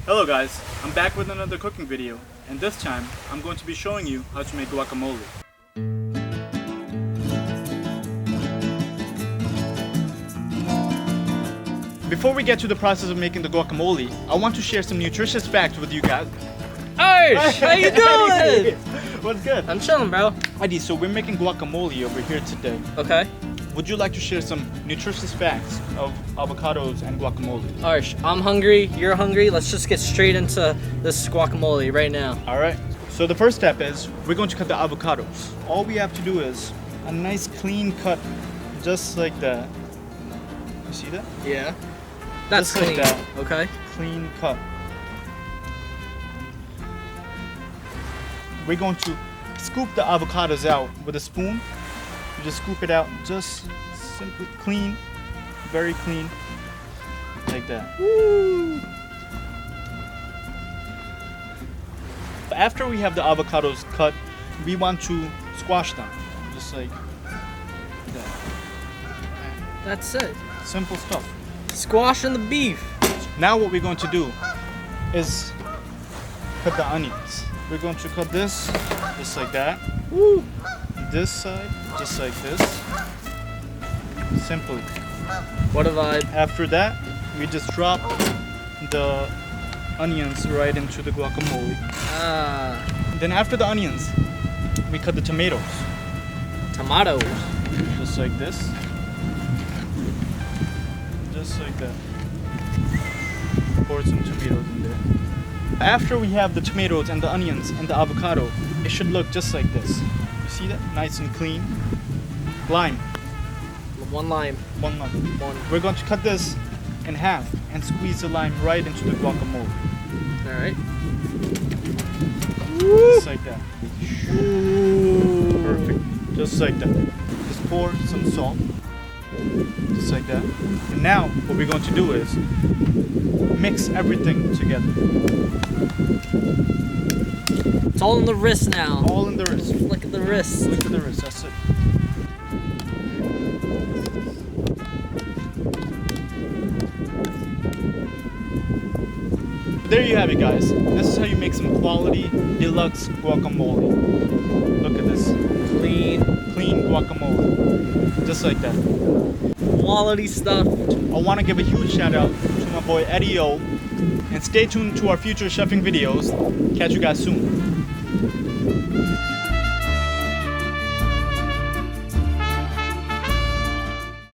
Hello guys, I'm back with another cooking video, and this time I'm going to be showing you how to make guacamole. Before we get to the process of making the guacamole, I want to share some nutritious facts with you guys. Hey, how you doing? What's good? I'm chilling, bro. Adi, so we're making guacamole over here today. Okay. Would you like to share some nutritious facts of avocados and guacamole? Arsh, I'm hungry, you're hungry. Let's just get straight into this guacamole right now. Alright, so the first step is we're going to cut the avocados. All we have to do is a nice clean cut, just like that. You see that? Yeah. That's just clean. Like that. Okay. Clean cut. We're going to scoop the avocados out with a spoon. You just scoop it out, just simply clean, very clean, like that. Woo! After we have the avocados cut, we want to squash them, just like that. That's it. Simple stuff. Squashing the beef. Now what we're going to do is cut the onions. We're going to cut this just like that. Woo! This side, just like this. Simple. What a vibe. After that, we just drop the onions right into the guacamole. Then after the onions, we cut the tomatoes. Tomatoes. Just like this. Just like that. Pour some tomatoes in there. After we have the tomatoes and the onions and the avocado, it should look just like this. You see that? Nice and clean. Lime. One lime. One lime. We're going to cut this in half and squeeze the lime right into the guacamole. Alright. Just like that. Perfect. Just like that. Just pour some salt. Just like that. And now what we're going to do is mix everything together. It's all in the wrist now. All in the wrist. Flick of the wrist. Flick of the wrist, that's it. There you have it, guys. This is how you make some quality deluxe guacamole. Look at this. Clean guacamole. Just like that. Quality stuff. I want to give a huge shout out to my boy Eddie O. And stay tuned to our future chefing videos. Catch you guys soon.